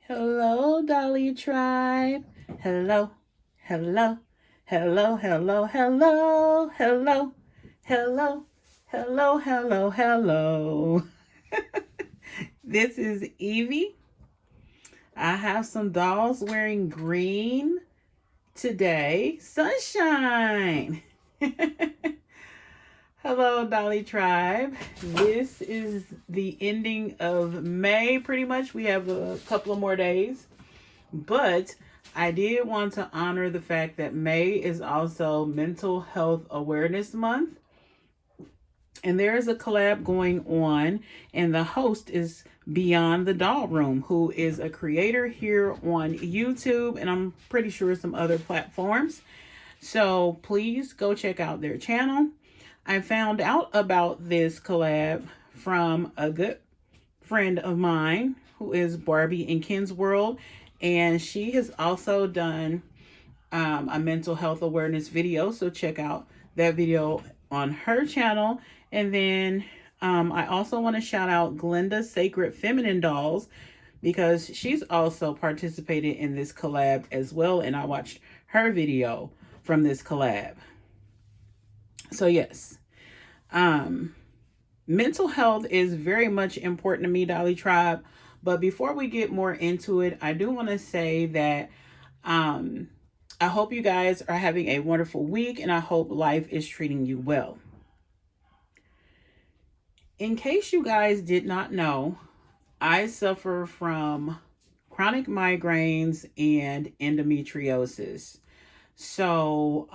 Hello, Dolly Tribe. Hello, hello, hello, hello, hello, hello, hello, hello, hello, hello. This is Evie. I have some dolls wearing green today. Sunshine. Hello, Dolly Tribe. This is the ending of May, pretty much. We have a couple of more days. But I did want to honor the fact that May is also Mental Health Awareness Month. And there is a collab going on, and the host is BeyondTheDollRoom, who is a creator here on YouTube, and I'm pretty sure some other platforms. So please go check out their channel. I found out about this collab from a good friend of mine who is Barbie in Ken's World, and she has also done a mental health awareness video, so check out that video on her channel. And then I also want to shout out Glenda Sacred Feminine Dolls, because she's also participated in this collab as well, and I watched her video from this collab. So yes, mental health is very much important to me, Dolly Tribe. But before we get more into it, I do want to say that I hope you guys are having a wonderful week, and I hope life is treating you well. In case you guys did not know, I suffer from chronic migraines and endometriosis. So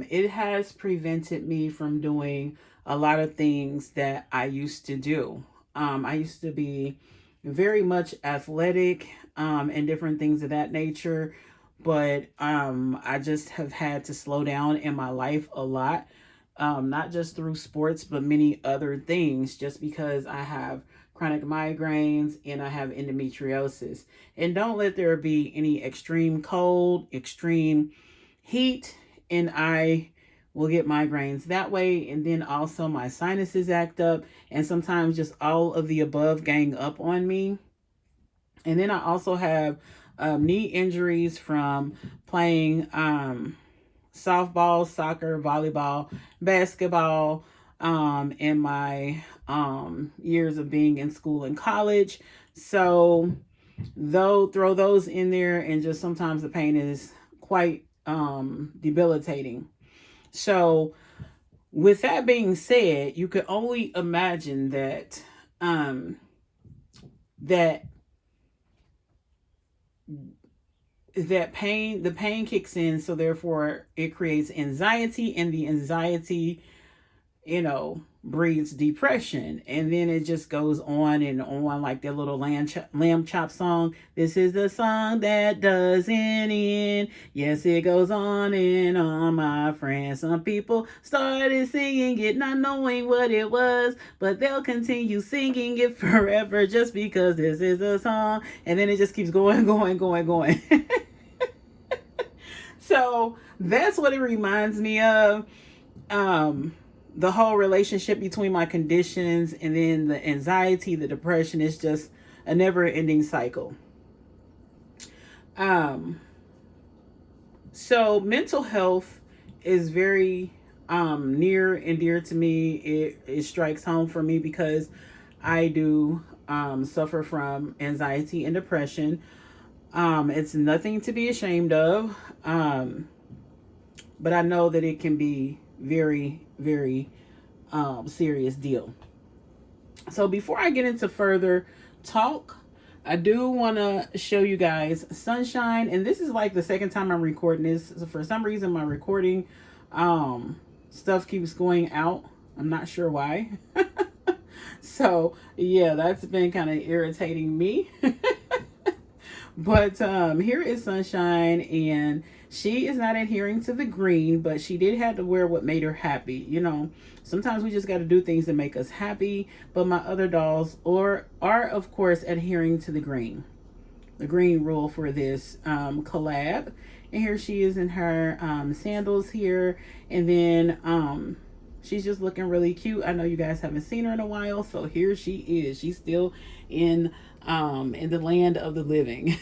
it has prevented me from doing a lot of things that I used to do. I used to be very much athletic and different things of that nature. But I just have had to slow down in my life a lot. Not just through sports, but many other things, just because I have chronic migraines and I have endometriosis. And don't let there be any extreme cold, extreme heat, and I will get migraines that way. And then also my sinuses act up, and sometimes just all of the above gang up on me. And then I also have knee injuries from playing softball, soccer, volleyball, basketball in my years of being in school and college. So throw those in there, and just sometimes the pain is quite debilitating. So with that being said, you could only imagine that the pain kicks in, so therefore it creates anxiety, and the anxiety, breeds depression. And then it just goes on and on, like that little lamb chop song. This is the song that doesn't end. Yes, it goes on and on, my friend. Some people started singing it not knowing what it was, but they'll continue singing it forever just because this is a song. And then it just keeps going. So that's what it reminds me of. The whole relationship between my conditions and then the anxiety, the depression, is just a never-ending cycle. So mental health is very near and dear to me. It strikes home for me because I do suffer from anxiety and depression. It's nothing to be ashamed of, but I know that it can be very, very serious deal. So before I get into further talk, I do want to show you guys Sunshine, and this is like the second time I'm recording this. So for some reason my recording stuff keeps going out. I'm not sure why. So yeah, that's been kind of irritating me. But here is Sunshine, and she is not adhering to the green, but she did have to wear what made her happy. Sometimes we just got to do things that make us happy. But my other dolls are of course adhering to the green rule for this collab. And here she is in her sandals here, and then she's just looking really cute. I know you guys haven't seen her in a while, so here she is. She's still in the land of the living,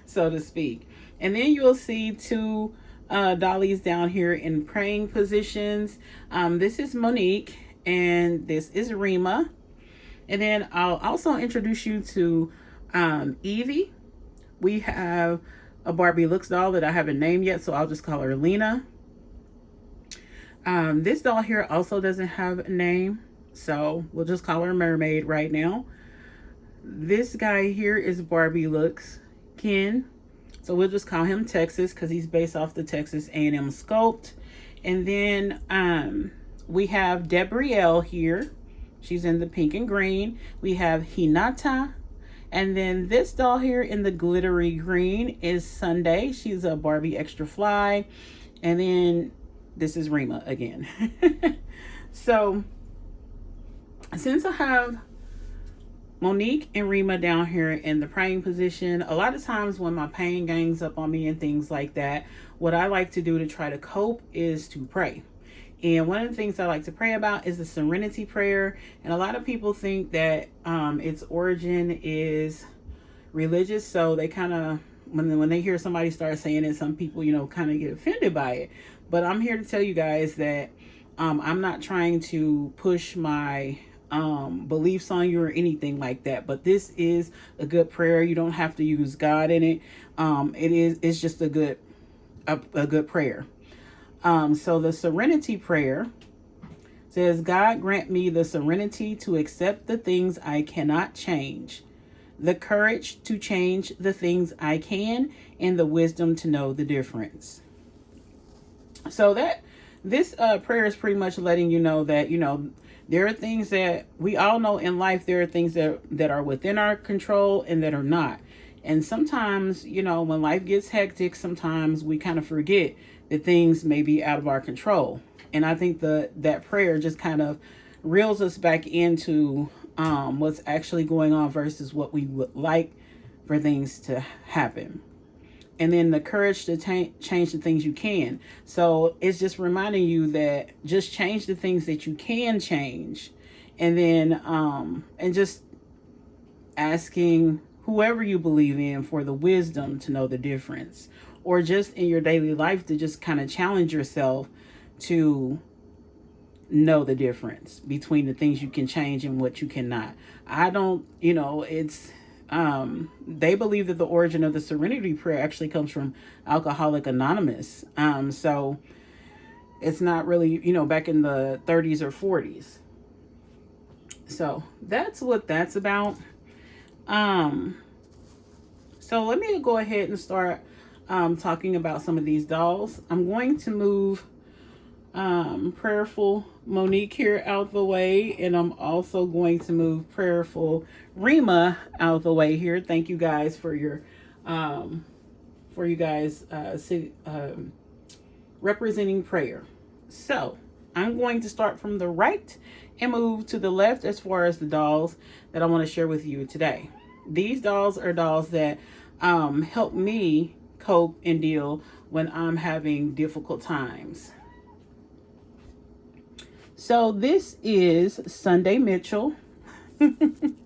so to speak. And then you'll see two dollies down here in praying positions. This is Monique and this is Rima. And then I'll also introduce you to Evie. We have a Barbie Looks doll that I haven't named yet, so I'll just call her Lena. This doll here also doesn't have a name, so we'll just call her Mermaid right now. This guy here is Barbie Looks Ken, so we'll just call him Texas because he's based off the Texas A&M sculpt. And then we have Debrielle here. She's in the pink and green. We have Hinata. And then this doll here in the glittery green is Sunday. She's a Barbie Extra Fly. And then this is Rima again. So since I have Monique and Rima down here in the praying position, a lot of times when my pain gangs up on me and things like that, what I like to do to try to cope is to pray. And one of the things I like to pray about is the Serenity Prayer. And a lot of people think that its origin is religious. So they kind of, when they hear somebody start saying it, some people, you know, kind of get offended by it. But I'm here to tell you guys that I'm not trying to push my beliefs on you or anything like that. But this is a good prayer. You don't have to use God in it. It's just a good prayer. So the Serenity Prayer says, God grant me the serenity to accept the things I cannot change, the courage to change the things I can, and the wisdom to know the difference. So that this prayer is pretty much letting you know that, you know, there are things that we all know in life. There are things that are within our control and that are not. And sometimes, you know, when life gets hectic, sometimes we kind of forget that things may be out of our control. And I think that prayer just kind of reels us back into what's actually going on versus what we would like for things to happen. And then the courage to change the things you can. So it's just reminding you that just change the things that you can change. And then, and just asking whoever you believe in for the wisdom to know the difference. Or just in your daily life to just kind of challenge yourself to know the difference between the things you can change and what you cannot. I don't, you know, it's, they believe that the origin of the Serenity Prayer actually comes from Alcoholics Anonymous. So it's not really, you know, back in the 30s or 40s. So that's what that's about. So let me go ahead and start talking about some of these dolls. I'm going to move Prayerful Monique here out the way, and I'm also going to move Prayerful Rima out the way here. Thank you guys for your representing prayer. So I'm going to start from the right and move to the left as far as the dolls that I want to share with you today. These dolls are dolls that help me cope and deal when I'm having difficult times. So this is Sunday Mitchell. Some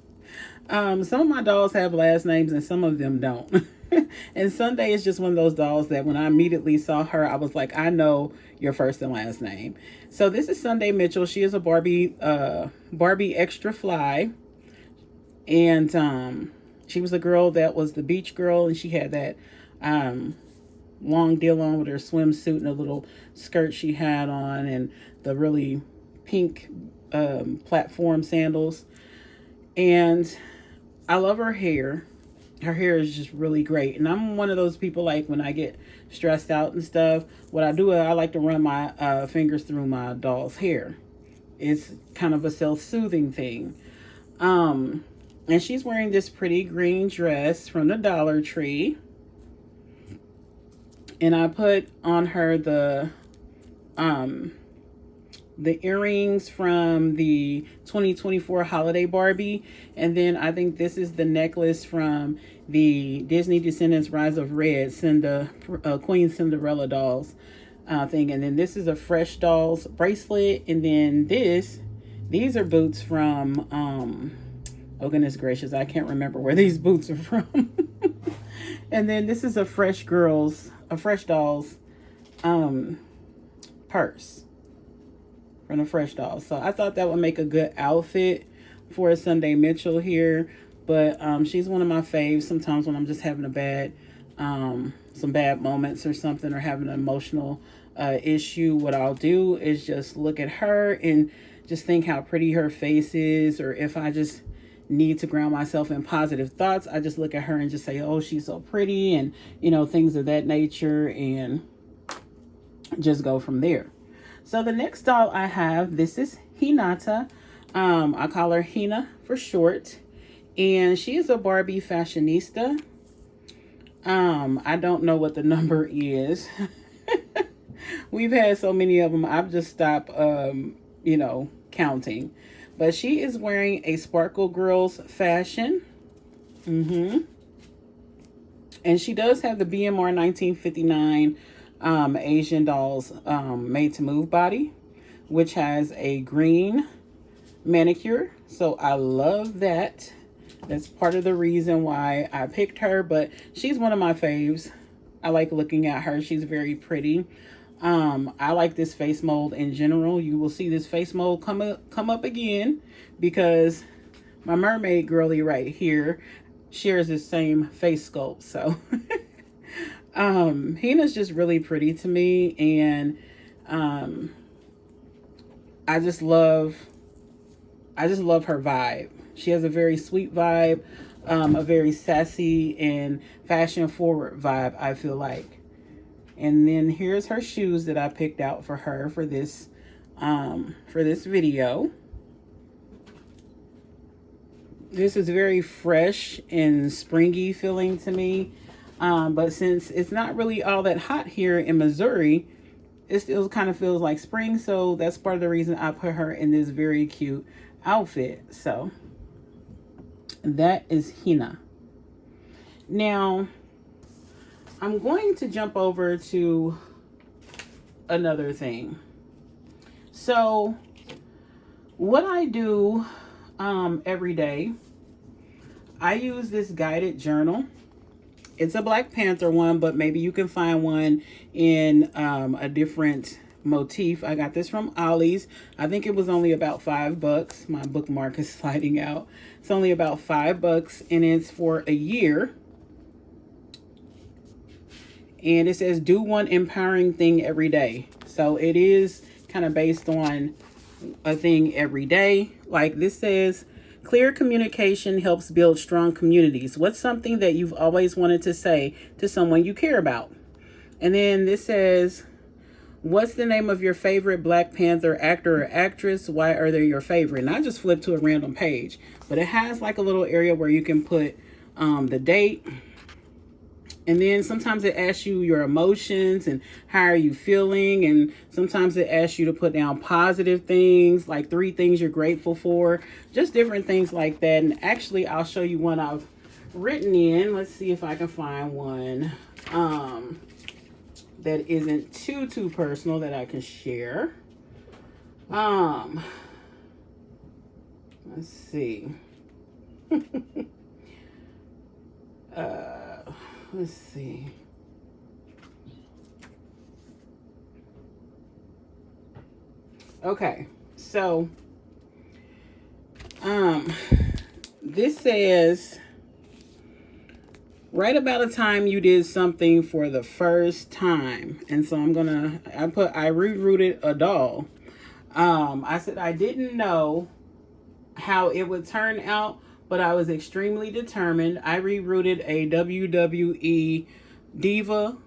of my dolls have last names and some of them don't. And Sunday is just one of those dolls that when I immediately saw her, I was like, I know your first and last name. So this is Sunday Mitchell. She is a Barbie Extra Fly. And she was a girl that was the beach girl, and she had that long deal on with her swimsuit and a little skirt she had on and the really pink platform sandals. And I love her hair. Her hair is just really great. And I'm one of those people, like when I get stressed out and stuff, what I do is I like to run my fingers through my doll's hair. It's kind of a self-soothing thing. And she's wearing this pretty green dress from the Dollar Tree. And I put on her the earrings from the 2024 Holiday Barbie. And then I think this is the necklace from the Disney Descendants Rise of Red Queen Cinderella dolls. thing. And then this is a Fresh Dolls bracelet. And then these are boots from, oh goodness gracious, I can't remember where these boots are from. And then this is a Fresh Dolls purse from the Fresh Dolls. So I thought that would make a good outfit for a Sunday Mitchell here. But she's one of my faves. Sometimes when I'm just having some bad moments or something, or having an emotional issue, what I'll do is just look at her and just think how pretty her face is. Or if I just need to ground myself in positive thoughts, I just look at her and just say, oh, she's so pretty, and things of that nature, and just go from there. So the next doll I have, this is Hinata. I call her Hina for short, and she is a Barbie fashionista. I don't know what the number is. We've had so many of them, I've just stopped counting. But she is wearing a Sparkle Girls fashion. And she does have the BMR 1959 Asian Dolls Made to Move body, which has a green manicure. So I love that. That's part of the reason why I picked her. But she's one of my faves. I like looking at her. She's very pretty. I like this face mold in general. You will see this face mold come up again, because my mermaid girly right here shares the same face sculpt. So Hina's just really pretty to me, and I just love her vibe. She has a very sweet vibe, a very sassy and fashion forward vibe, I feel like. And then here's her shoes that I picked out for her for this video. This is very fresh and springy feeling to me. But since it's not really all that hot here in Missouri, it still kind of feels like spring. So that's part of the reason I put her in this very cute outfit. So that is Hina. Now, I'm going to jump over to another thing. So what I do every day, I use this guided journal. It's a Black Panther one, but maybe you can find one in a different motif. I got this from Ollie's. I think it was only about $5. My bookmark is sliding out. It's only about $5, and it's for a year. And it says, do one empowering thing every day. So it is kind of based on a thing every day. Like this says, clear communication helps build strong communities. What's something that you've always wanted to say to someone you care about? And then this says, what's the name of your favorite Black Panther actor or actress? Why are they your favorite? And I just flipped to a random page, but it has like a little area where you can put the date. And then sometimes it asks you your emotions and how are you feeling. And sometimes it asks you to put down positive things, like 3 things you're grateful for, just different things like that. And actually, I'll show you one I've written in. Let's see if I can find one that isn't too personal that I can share. Let's see. Let's see. Okay, so this says, write about a time you did something for the first time. And so I rerouted a doll. I said I didn't know how it would turn out, but I was extremely determined. I rerouted a WWE Diva,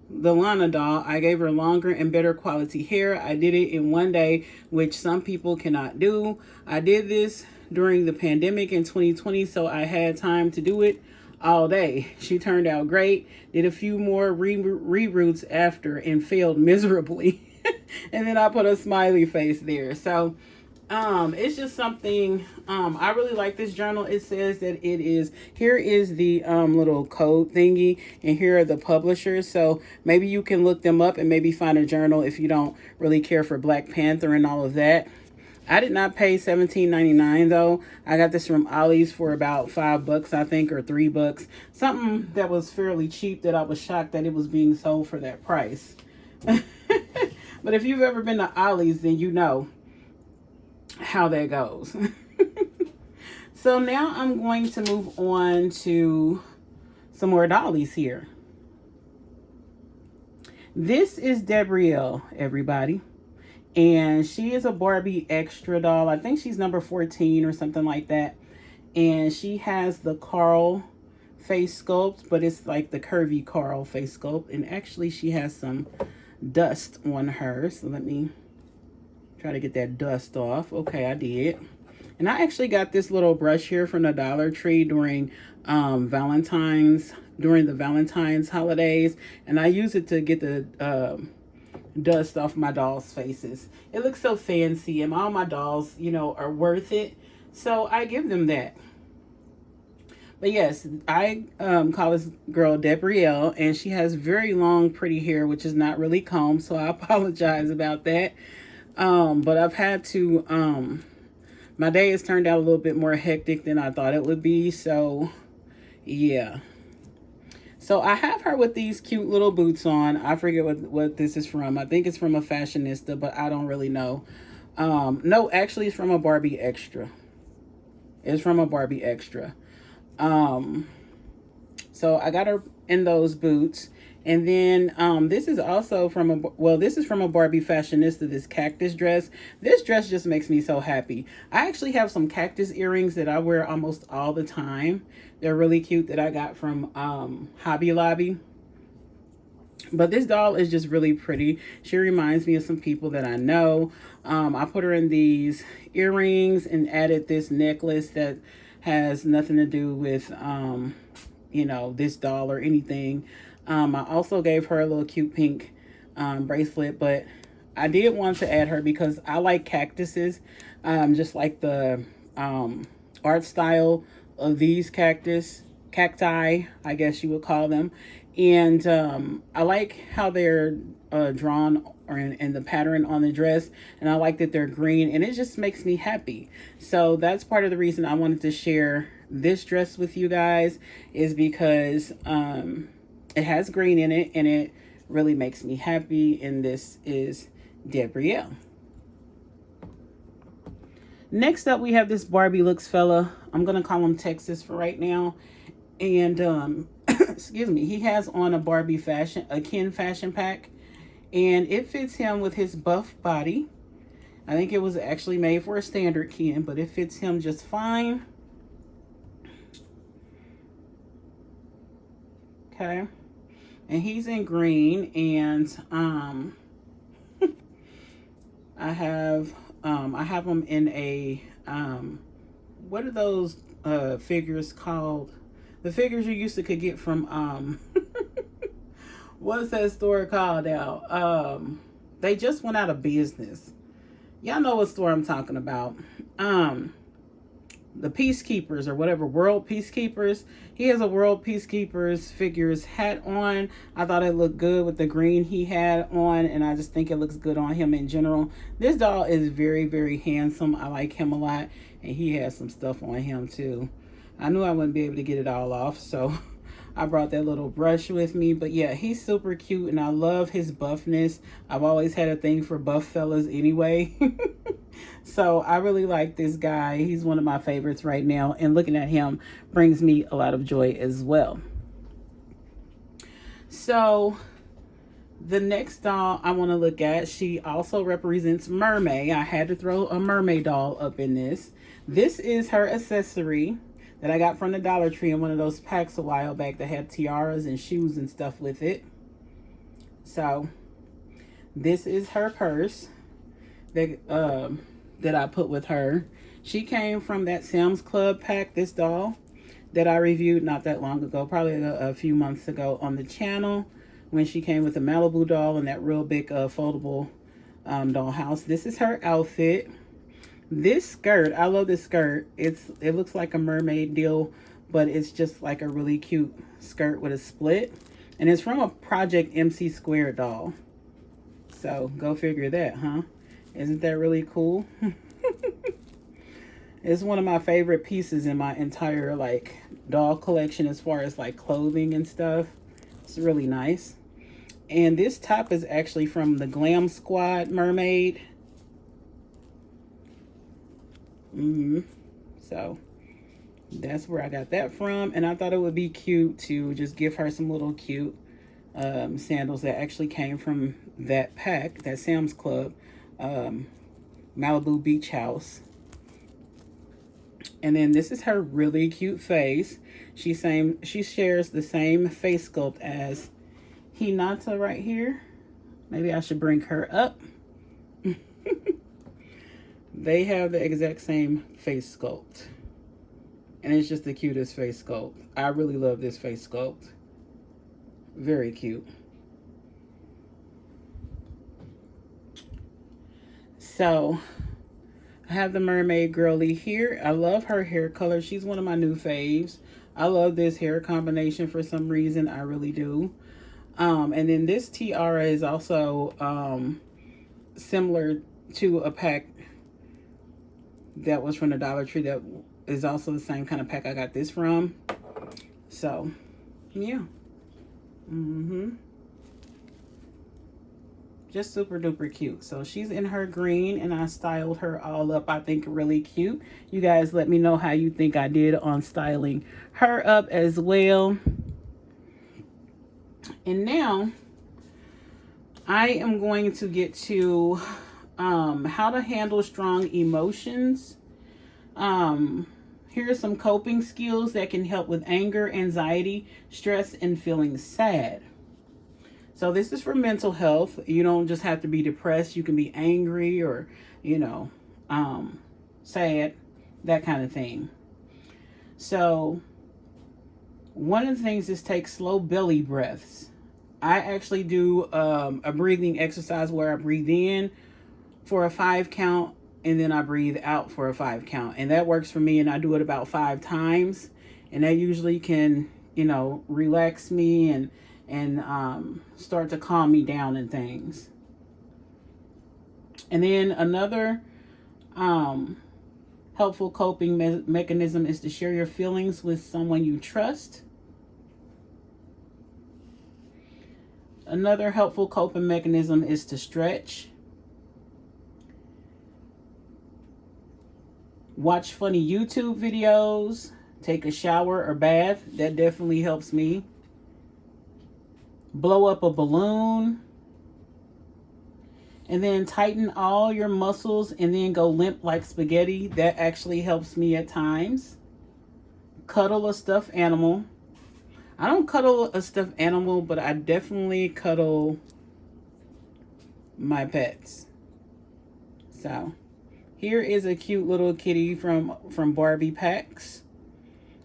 the Lana doll. I gave her longer and better quality hair. I did it in one day, which some people cannot do. I did this during the pandemic in 2020, so I had time to do it all day. She turned out great. Did a few more reroutes after and failed miserably. And then I put a smiley face there. So It's just something, I really like this journal. It says that it is, here is the little code thingy, and here are the publishers. So maybe you can look them up and maybe find a journal if you don't really care for Black Panther and all of that. I did not pay $17.99 though. I got this from Ollie's for about $5, I think, or $3. Something that was fairly cheap, that I was shocked that it was being sold for that price. But if you've ever been to Ollie's, then you know how that goes. So now I'm going to move on to some more dollies here. This is Gabrielle, everybody. And she is a Barbie extra doll. I think she's number 14 or something like that. And she has the Carl face sculpt, but it's like the curvy Carl face sculpt. And actually she has some dust on her. So let me try to get that dust off. Okay, I did. And I actually got this little brush here from the Dollar Tree during the Valentine's holidays. And I use it to get the dust off my dolls' faces. It looks so fancy, and all my dolls, you know, are worth it, so I give them that. But yes, I call this girl Gabrielle, and she has very long pretty hair, which is not really combed, so I apologize about that. But I've had to my day has turned out a little bit more hectic than I thought it would be, so yeah. So I have her with these cute little boots on. I forget what this is from. I think it's from a fashionista, but I don't really know. No, actually it's from a Barbie extra. It's from a Barbie extra. So I got her in those boots. And then this is also from this is from a Barbie fashionista, this cactus dress. This dress just makes me so happy. I actually have some cactus earrings that I wear almost all the time. They're really cute, that I got from Hobby Lobby. But this doll is just really pretty. She reminds me of some people that I know. I put her in these earrings and added this necklace that has nothing to do with, you know, this doll or anything. I also gave her a little cute pink bracelet, but I did want to add her because I like cactuses, just like the art style of these cacti, I guess you would call them. And I like how they're drawn and the pattern on the dress, and I like that they're green, and it just makes me happy. So that's part of the reason I wanted to share this dress with you guys, is because it has green in it, and it really makes me happy. And this is Gabrielle. Next up, we have this Barbie looks fella. I'm going to call him Texas for right now. And, excuse me, he has on a Barbie Ken fashion pack. And it fits him with his buff body. I think it was actually made for a standard Ken, but it fits him just fine. Okay. And he's in green, and I have him in a what are those figures called? The figures you used to could get from what's that store called now? They just went out of business. Y'all know what store I'm talking about. The Peacekeepers or whatever, World Peacekeepers. He has a World Peacekeepers figures hat on. I thought it looked good with the green he had on, and I just think it looks good on him in general. This doll is very, very handsome. I like him a lot, and he has some stuff on him too. I knew I wouldn't be able to get it all off, so I brought that little brush with me. But yeah, he's super cute, and I love his buffness. I've always had a thing for buff fellas anyway. So I really like this guy. He's one of my favorites right now, and looking at him brings me a lot of joy as well. So the next doll I want to look at, she also represents Mermaid. I had to throw a mermaid doll up in this. This is her accessory that I got from the Dollar Tree in one of those packs a while back that had tiaras and shoes and stuff with it. So this is her purse that I put with her. She came from that Sam's Club pack, this doll that I reviewed not that long ago, probably a few months ago on the channel, when she came with the Malibu doll and that real big foldable doll house. This is her outfit. This skirt, I love this skirt. It looks like a mermaid deal, but it's just like a really cute skirt with a split. And it's from a Project MC Squared doll. So go figure that, huh? Isn't that really cool? It's one of my favorite pieces in my entire like doll collection as far as like clothing and stuff. It's really nice. And this top is actually from the Glam Squad mermaid. So that's where I got that from. And I thought it would be cute to just give her some little cute sandals that actually came from that pack, that Sam's Club Malibu Beach House. And then this is her really cute face. She shares the same face sculpt as Hinata right here. Maybe I should bring her up. They have the exact same face sculpt. And it's just the cutest face sculpt. I really love this face sculpt. Very cute. So I have the mermaid girly here. I love her hair color. She's one of my new faves. I love this hair combination for some reason. I really do. And then this tiara is also similar to a pack that was from the Dollar Tree that is also the same kind of pack I got this from. So, yeah. Just super duper cute. So she's in her green and I styled her all up, I think, really cute. You guys let me know how you think I did on styling her up as well. And now I am going to get to how to handle strong emotions. Here are some coping skills that can help with anger, anxiety, stress, and feeling sad. So this is for mental health. You don't just have to be depressed. You can be angry or, you know, sad, that kind of thing. So one of the things is take slow belly breaths. I actually do a breathing exercise where I breathe in for a 5 count and then I breathe out for a 5 count. And that works for me, and I do it about 5 times. And that usually can, you know, relax me and start to calm me down and things. And then another helpful coping mechanism is to share your feelings with someone you trust. Another helpful coping mechanism is to stretch. Watch funny YouTube videos. Take a shower or bath. That definitely helps me. Blow up a balloon. And then tighten all your muscles and then go limp like spaghetti. That actually helps me at times. Cuddle a stuffed animal. I don't cuddle a stuffed animal, but I definitely cuddle my pets. So here is a cute little kitty from Barbie packs.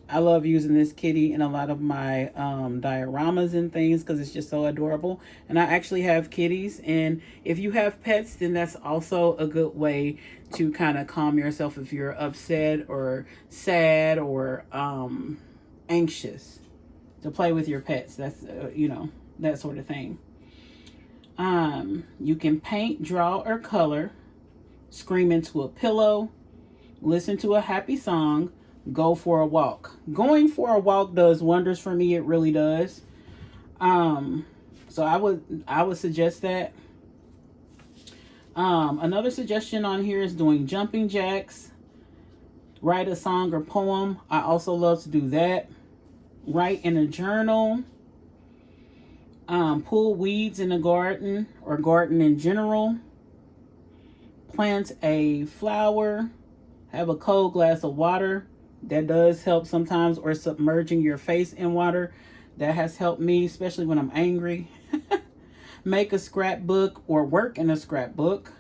I love using this kitty in a lot of my dioramas and things because it's just so adorable. And I actually have kitties. And if you have pets, then that's also a good way to kind of calm yourself if you're upset or sad or anxious. To play with your pets. That's, you know, that sort of thing. You can paint, draw, or color. Scream into a pillow. Listen to a happy song. Go for a walk. Going for a walk does wonders for me. It really does. So I would suggest that. Another suggestion on here is doing jumping jacks. Write a song or poem. I also love to do that. Write in a journal. Pull weeds in a garden or garden in general. Plant a flower. Have a cold glass of water. That does help sometimes, or submerging your face in water. That has helped me, especially when I'm angry. Make a scrapbook or work in a scrapbook.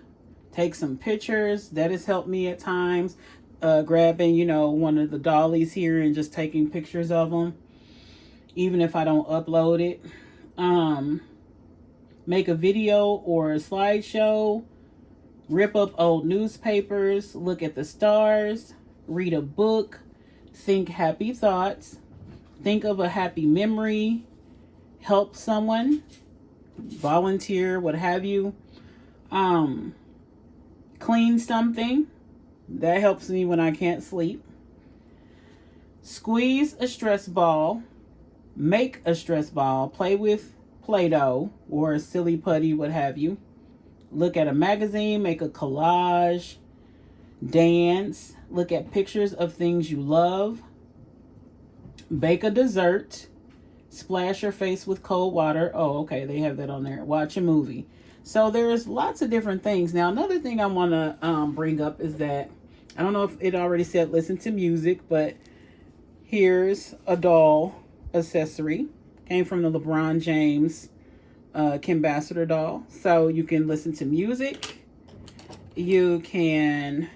Take some pictures. That has helped me at times. Grabbing, you know, one of the dollies here and just taking pictures of them. Even if I don't upload it. Make a video or a slideshow. Rip up old newspapers, look at the stars, read a book, think happy thoughts, think of a happy memory, help someone, volunteer, what have you. Clean something. That helps me when I can't sleep. Squeeze a stress ball. Make a stress ball. Play with Play-Doh or a silly putty, what have you. Look at a magazine. Make a collage. Dance. Look at pictures of things you love. Bake a dessert. Splash your face with cold water. Oh, okay. They have that on there. Watch a movie. So there's lots of different things. Now, another thing I want to bring up is that, I don't know if it already said listen to music, but here's a doll accessory. Came from the LeBron James Kim Bassiter doll. So you can listen to music. You can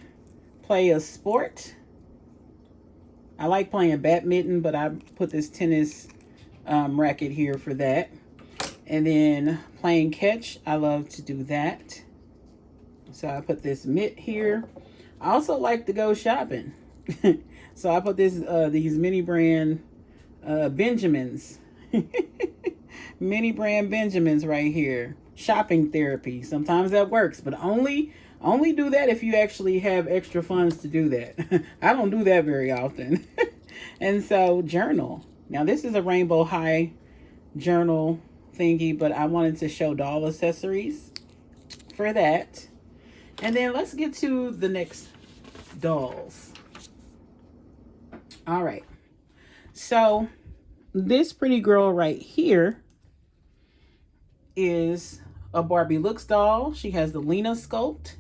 play a sport. I like playing badminton, but I put this tennis racket here for that. And then playing catch, I love to do that. So I put this mitt here. I also like to go shopping. So I put these mini brand Benjamins. Mini brand Benjamins right here. Shopping therapy. Sometimes that works, but only do that if you actually have extra funds to do that. I don't do that very often. And so journal. Now this is a rainbow high journal thingy, but I wanted to show doll accessories for that. And then let's get to the next dolls. All right. So this pretty girl right here is a Barbie Looks doll. She has the Lena sculpt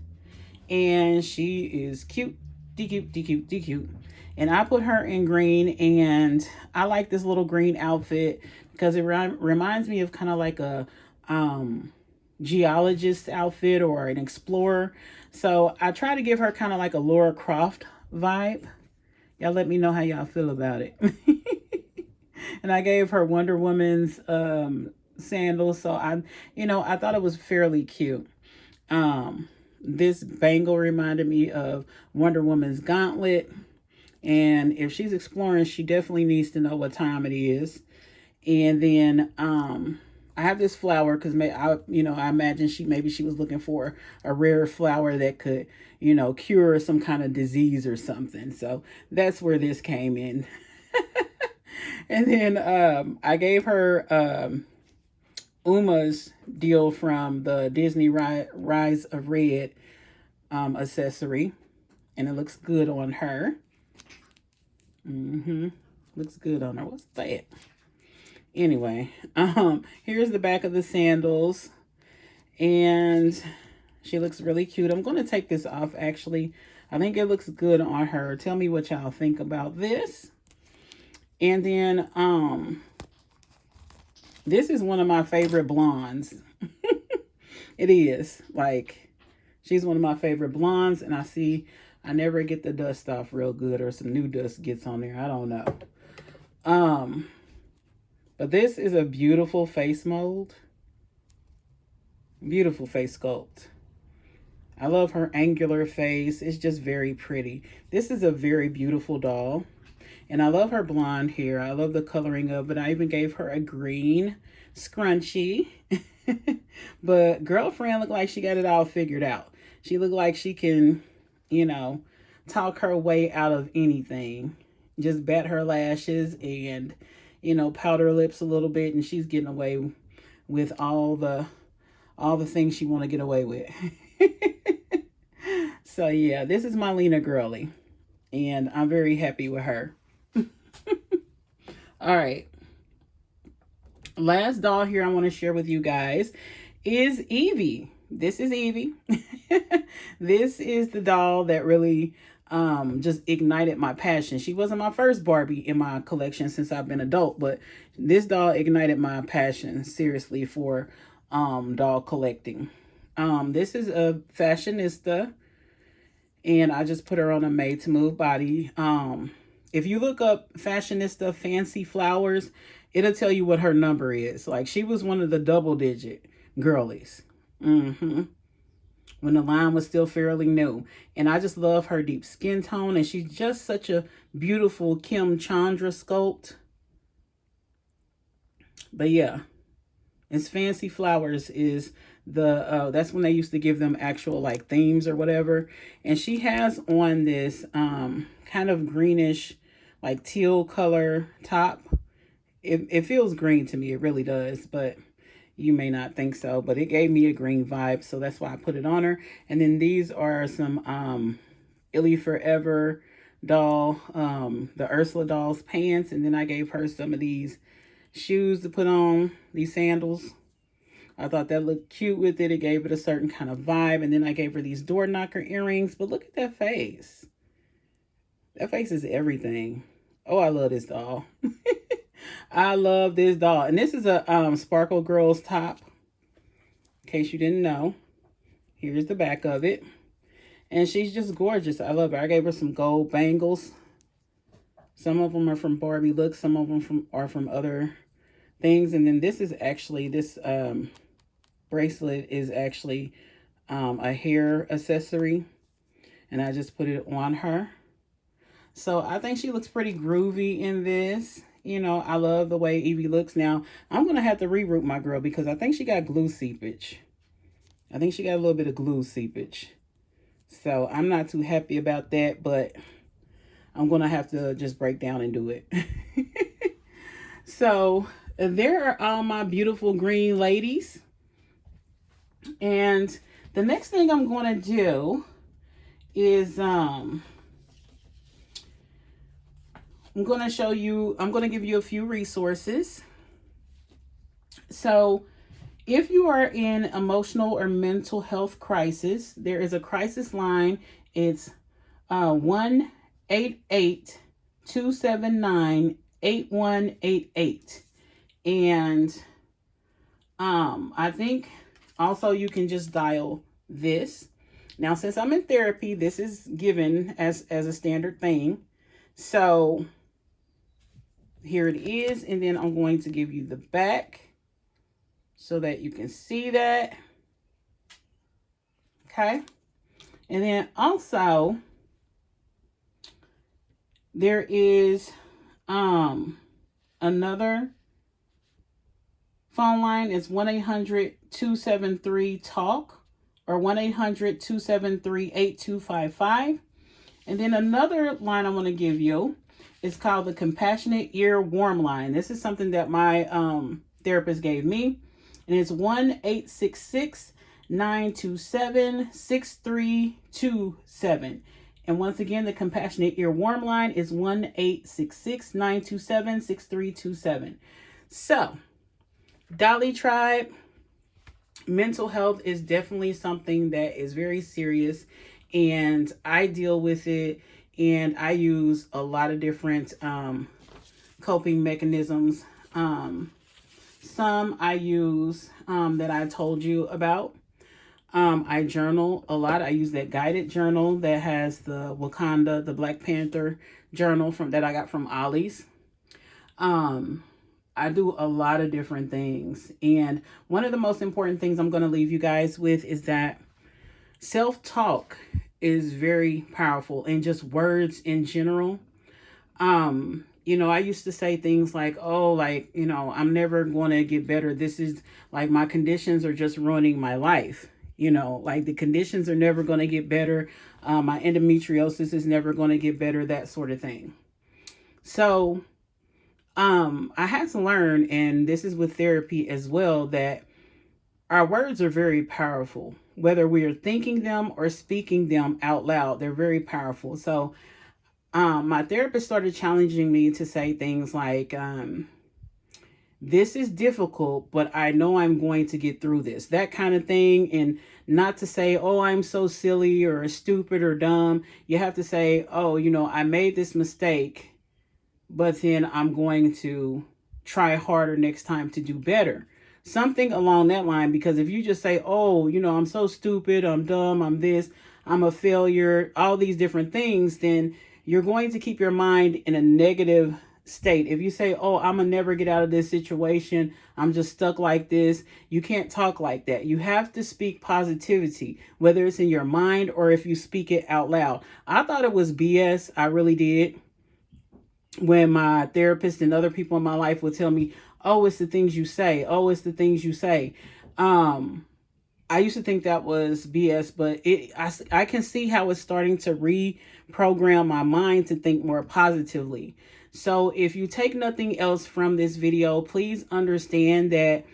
and she is cute, cute. And I put her in green, and I like this little green outfit because it reminds me of kind of like a geologist outfit or an explorer. So I try to give her kind of like a Lara Croft vibe. Y'all let me know how y'all feel about it. And I gave her Wonder Woman's sandals. So I thought it was fairly cute. This bangle reminded me of Wonder Woman's gauntlet. And if she's exploring, she definitely needs to know what time it is. And then I have this flower because I imagine maybe she was looking for a rare flower that could, cure some kind of disease or something. So that's where this came in. And then I gave her Uma's deal from the Disney Rise of Red accessory. And it looks good on her. Looks good on her. What's that? Anyway, here's the back of the sandals. And she looks really cute. I'm going to take this off, actually. I think it looks good on her. Tell me what y'all think about this. And then, this is one of my favorite blondes. It is. Like, she's one of my favorite blondes. And I never get the dust off real good, or some new dust gets on there. I don't know. But this is a beautiful face mold. Beautiful face sculpt. I love her angular face. It's just very pretty. This is a very beautiful doll. And I love her blonde hair. I love the coloring of it. I even gave her a green scrunchie. But girlfriend looked like she got it all figured out. She looked like she can, talk her way out of anything. Just bat her lashes and, powder her lips a little bit, and she's getting away with all the things she want to get away with. So yeah, this is my Lena girly, and I'm very happy with her. All right. Last doll here I want to share with you guys is Evie. This is Evie. This is the doll that really just ignited my passion. She wasn't my first Barbie in my collection since I've been adult, but this doll ignited my passion seriously for doll collecting. This is a fashionista, and I just put her on a made to move body. If you look up fashionista fancy flowers, it'll tell you what her number is. Like, she was one of the double digit girlies. when the line was still fairly new. And I just love her deep skin tone, and she's just such a beautiful Kim Chandra sculpt. But yeah, it's Fancy Flowers is the that's when they used to give them actual like themes or whatever. And she has on this kind of greenish like teal color top. It feels green to me, it really does, but you may not think so, but it gave me a green vibe, so that's why I put it on her. And then these are some Illy Forever doll, the Ursula dolls pants, and then I gave her some of these shoes to put on, these sandals. I thought that looked cute with it. It gave it a certain kind of vibe. And then I gave her these door knocker earrings. But look at that face. That face is everything. Oh, I love this doll. I love this doll. And this is a Sparkle Girls top. In case you didn't know. Here's the back of it. And she's just gorgeous. I love her. I gave her some gold bangles. Some of them are from Barbie Look. Some of them are from other things. And then this is actually, this bracelet is actually a hair accessory. And I just put it on her. So I think she looks pretty groovy in this. You know, I love the way Evie looks. Now, I'm going to have to reroute my girl because I think she got glue seepage. I think she got a little bit of glue seepage. So I'm not too happy about that, but I'm going to have to just break down and do it. So there are all my beautiful green ladies. And the next thing I'm going to do is I'm going to show you, I'm going to give you a few resources. So if you are in emotional or mental health crisis, there is a crisis line. It's 1-888-279-8188. And I think also you can just dial this. Now, since I'm in therapy, this is given as a standard thing. So here it is. And then I'm going to give you the back so that you can see that. Okay. And then also there is another phone line. It's 1-800-273-TALK or 1-800-273-8255. And then another line I want to give you is called the Compassionate Ear Warm Line. This is something that my therapist gave me. And it's 1-866-927-6327. And once again, the Compassionate Ear Warm Line is 1-866-927-6327. So, Dolly Tribe, mental health is definitely something that is very serious. And I deal with it. And I use a lot of different coping mechanisms. Some I use that I told you about. I journal a lot. I use that guided journal that has the Wakanda, the Black Panther journal that I got from Ollie's. I do a lot of different things. And one of the most important things I'm going to leave you guys with is that self-talk is very powerful, and just words in general. You know, I used to say things like, oh, like, you know, I'm never going to get better. This is like my conditions are just ruining my life. You know, like the conditions are never going to get better. My endometriosis is never going to get better, that sort of thing. So I had to learn, and this is with therapy as well, that our words are very powerful. Whether we are thinking them or speaking them out loud, they're very powerful. So my therapist started challenging me to say things like, this is difficult, but I know I'm going to get through this, that kind of thing. And not to say, oh, I'm so silly or stupid or dumb. You have to say, oh, you know, I made this mistake, but then I'm going to try harder next time to do better. Something along that line, because if you just say, oh, you know, I'm so stupid, I'm dumb, I'm this, I'm a failure, all these different things, then you're going to keep your mind in a negative state. If you say, oh, I'm gonna never get out of this situation, I'm just stuck like this, you can't talk like that. You have to speak positivity, whether it's in your mind or if you speak it out loud. I thought it was BS. I really did. When my therapist and other people in my life would tell me, oh, it's the things you say. Oh, it's the things you say. I used to think that was BS, but I can see how it's starting to reprogram my mind to think more positively. So if you take nothing else from this video, please understand that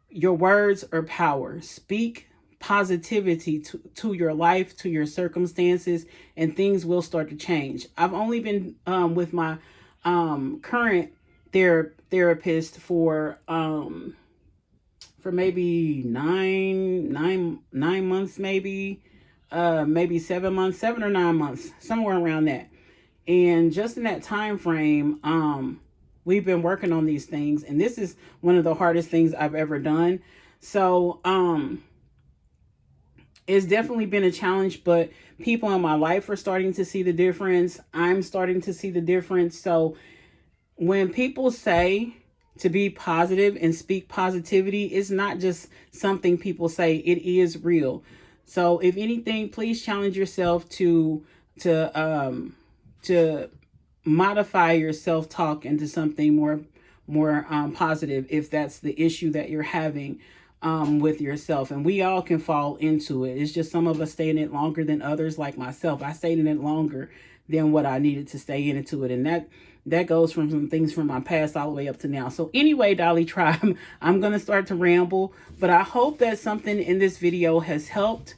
your words are power. Speak positivity to your life, to your circumstances, and things will start to change. I've only been with my current therapist for maybe nine months, maybe 7 months, 7 or 9 months, somewhere around that. And just in that time frame, we've been working on these things, and this is one of the hardest things I've ever done. So it's definitely been a challenge, but people in my life are starting to see the difference. I'm starting to see the difference. So when people say to be positive and speak positivity, it's not just something people say, it is real. So if anything, please challenge yourself to modify your self-talk into something more positive, if that's the issue that you're having with yourself. And we all can fall into it. It's just some of us stay in it longer than others, like myself. I stayed in it longer than what I needed to stay into it. And that goes from some things from my past all the way up to now. So anyway, Dolly Tribe, I'm going to start to ramble, but I hope that something in this video has helped.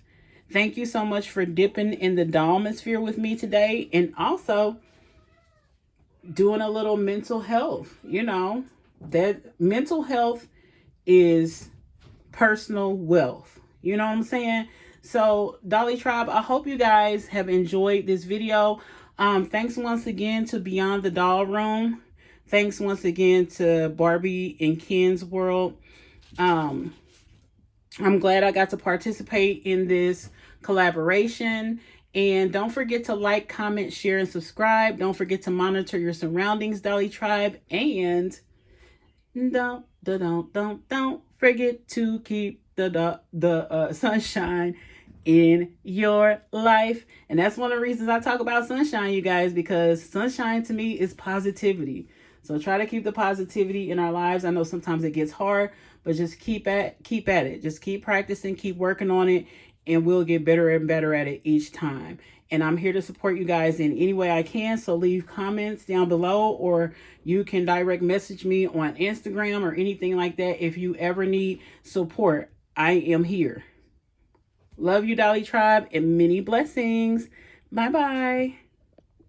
Thank you so much for dipping in the dollmosphere with me today, and also doing a little mental health. You know, that mental health is personal wealth. You know what I'm saying? So Dolly Tribe, I hope you guys have enjoyed this video. Thanks once again to BeyondTheDollRoom. Thanks once again to Barbie and Ken's World. I'm glad I got to participate in this collaboration. And don't forget to like, comment, share, and subscribe. Don't forget to monitor your surroundings, Dolly Tribe. And don't forget to keep the sunshine in your life. And that's one of the reasons I talk about sunshine, you guys, because sunshine to me is positivity. So try to keep the positivity in our lives. I know sometimes it gets hard, but just keep at it. Just keep practicing, keep working on it, and we'll get better and better at it each time. And I'm here to support you guys in any way I can. So leave comments down below, or you can direct message me on Instagram or anything like that. If you ever need support, I am here. Love you, Dolly Tribe, and many blessings. Bye-bye.